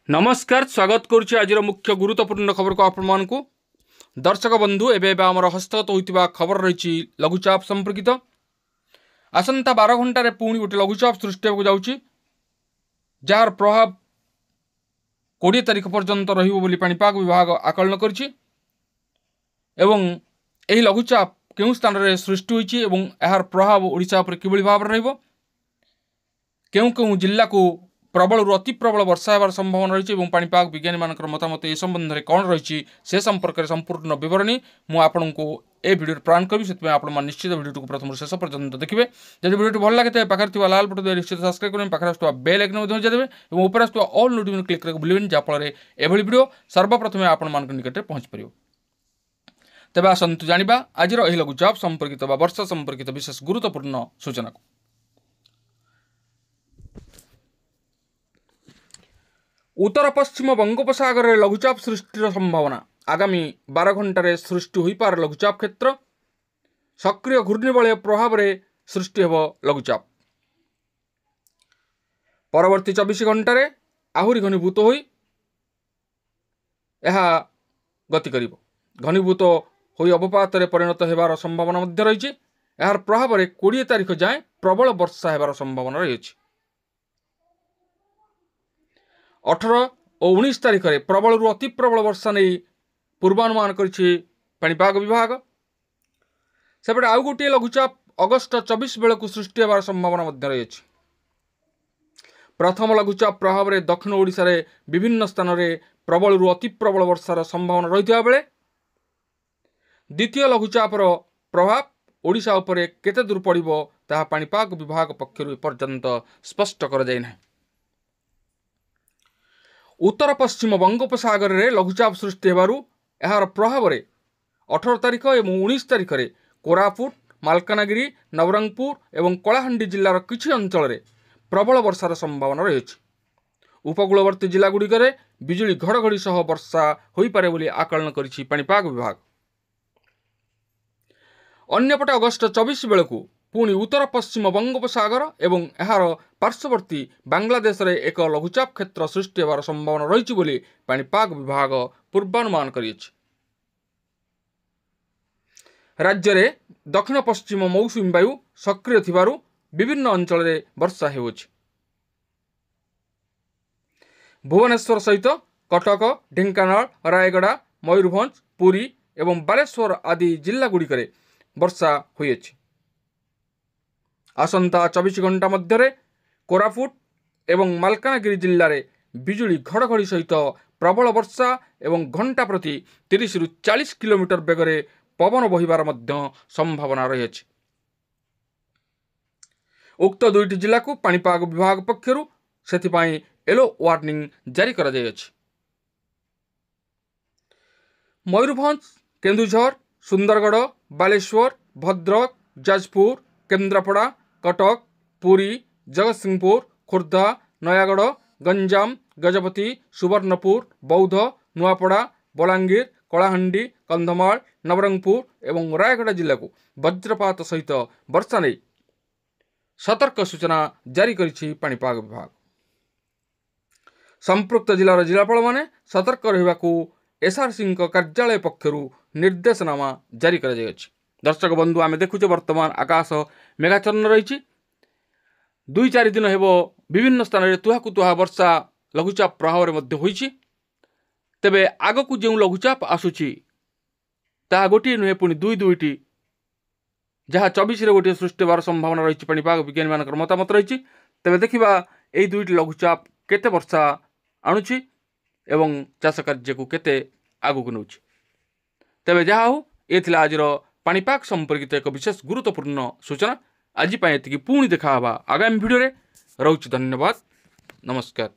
नमस्कार स्वागत करुच्ची आज मुख्य गुरुत्वपूर्ण खबर को आपण को दर्शक बंधु एवं आमर हस्तगत होता खबर रही लघुचाप संपर्कित आसंता 12 घंटे पुणी गोटे लघुचाप सृष्टि होगा जाऊँगी जार प्रभाव 20 तारिख पर्यंत रहीपाग विभाग आकलन कर लघुचाप केउं स्थान में सृष्टि होइछि एवं यार प्रभाव ओडिशा पर किभଳି भाव रहिबो केउं केउं जिल्ला को प्रबल अति प्रबल वर्षा होवार संभावना रही पाणीपाग विज्ञानी मान मतामत ए संबंध में कौन रही से संपर्क में संपूर्ण विवरणी मुझे आपन को ए भिडियो प्रदान करी से आप निश्चित भिडियो को प्रथम शेष पर्यंत देखिए जब भिडियो भल लगे पाखे लाल बटन निश्चित सब्सक्राइब करें पाखे आसुवा बेल आइकन देवे और ऊपर आसुवा ऑल नोटिफिकेशन क्लिक करके भूलें जहाँफल एभली भिडियो सर्वप्रथमे आपण निकट पहुँच पार तेज आसतु जाना आज लघुचाप संपर्कित वर्षा संपर्कित विशेष गुरुत्वपूर्ण सूचना को उत्तर पश्चिम बंगोपसागर में लघुचाप सृष्टिर संभावना आगामी 12 घंटे सृष्टि हो पार लघुचाप क्षेत्र सक्रिय घूर्णिबलय प्रभाव में सृष्टि हो लघुचाप परवर्ती 24 घंटे आहरी घनीभूत हो गति कर घनीभूत हो अवपात परिणत होबार संभावना रही यार प्रभाव में 20 तारिख जाए प्रबल वर्षा होबार संभावना रही 18 और 19 तारिख में प्रबल अति प्रबल वर्षा नहीं पूर्वानुमान करिपाग विभाग सेपटे आउ गोटे लघुचाप अगस्त 24 बेलू सृष्टि होबार संभावना रही प्रथम लघुचाप प्रभाव में दक्षिण ओडिशा रे विभिन्न स्थान में प्रबल अति प्रबल वर्षार संभावना रही बेले द्वितीय लघुचापर प्रभाव ओडिशा उपरे केते दूर पड़िबो ताहा पाणीपाग विभाग पक्षरु एपर्यंत स्पष्ट कर जाय नाही। उत्तर पश्चिम बंगोपसागर में लघुचाप सृष्टि होबारु यार प्रभाव में 18 तारिख और 19 तारिख में कोरापुट मालकानगिरी नवरंगपुर और कलाहांडी जिलार किछि अंचल में प्रबल वर्षार संभावना रही उपकूलवर्ती जिलागुड़िक बिजुली घड़घड़ी सह वर्षा हो पारे बोली आकलन करिछि पाणीपाग विभाग। अन्यपटे अगस्त 24 बेलू पुणी उत्तर पश्चिम बंगोपसागर एवं यार पार्श्ववर्ती बांग्लादेश रे एक लघुचाप क्षेत्र सृष्टि होवार संभावना रही बोली पाणीपाग विभाग पूर्वानुमान करिछि। राज्य में दक्षिण पश्चिम मौसुमी वायु सक्रिय थिबारु विभिन्न अंचल में वर्षा हेउछि। भुवनेश्वर सहित कटक ढेंकानाल रायगड़ा मयूरभंज पुरी एवं बालेश्वर आदि जिलागुड़िक वर्षा होइछि। आसंता 24 घंटा मध्य कोरापुट एवं मालकानगिरी जिले में बिजुली घड़घड़ी सहित प्रबल वर्षा एवं घंटा प्रति 30 रु 40 किलोमीटर बेगरे पवन बहिबार संभावना रही उक्त दुईटी जिला को पाणीपाग विभाग पक्षरु सेथिपाई येलो वार्निंग जारी करा जायछि। मयूरभंज केन्दुझर सुंदरगढ़ बालेश्वर भद्रक जाजपुर केन्द्रापड़ा कटक पुरी जगतसिंहपुर खोर्धा नयागढ़ गंजाम गजपति सुवर्णपुर बौद्ध नुआपड़ा बलांगीर कलाहांडी कंधमाल नवरंगपुर एवं रायगड़ा जिला को वज्रपात सहित वर्षा नहीं सतर्क सूचना जारी करिछि पाणीपाग विभाग। संपृक्त जिलार जिलापाल माने सतर्क रहिबाकू एसआरसी कार्यालय पक्षरु निर्देशनामा जारी करा जायछि। दर्शक बंधु आमे देखुचे वर्तमान आकाश मेघाच्छन्न रही 2-4 दिन हेबो विभिन्न स्थान में तुहाकु तुहा वर्षा लघुचाप प्रभाव में होइछि। तेबे आगकू जो लघुचाप आसुछि ताहा गोटे नुहे पुणी दुईटी जहाँ 24 गोटे सृष्टि होवार संभावना रही पाणीपाग विज्ञानी मान मतामत रही तेबे देखिबा एई दुईटी लघुचाप केते वर्षा आणुछि एवं चाष कार्य को केते आगकू नउछि। तेबे जहा हो ए थिला आजिर पाणीपाग संपर्कित एक विशेष गुरुत्वपूर्ण सूचना आज पुणी देखा आगामी भिडियो रे रहुछि। धन्यवाद नमस्कार।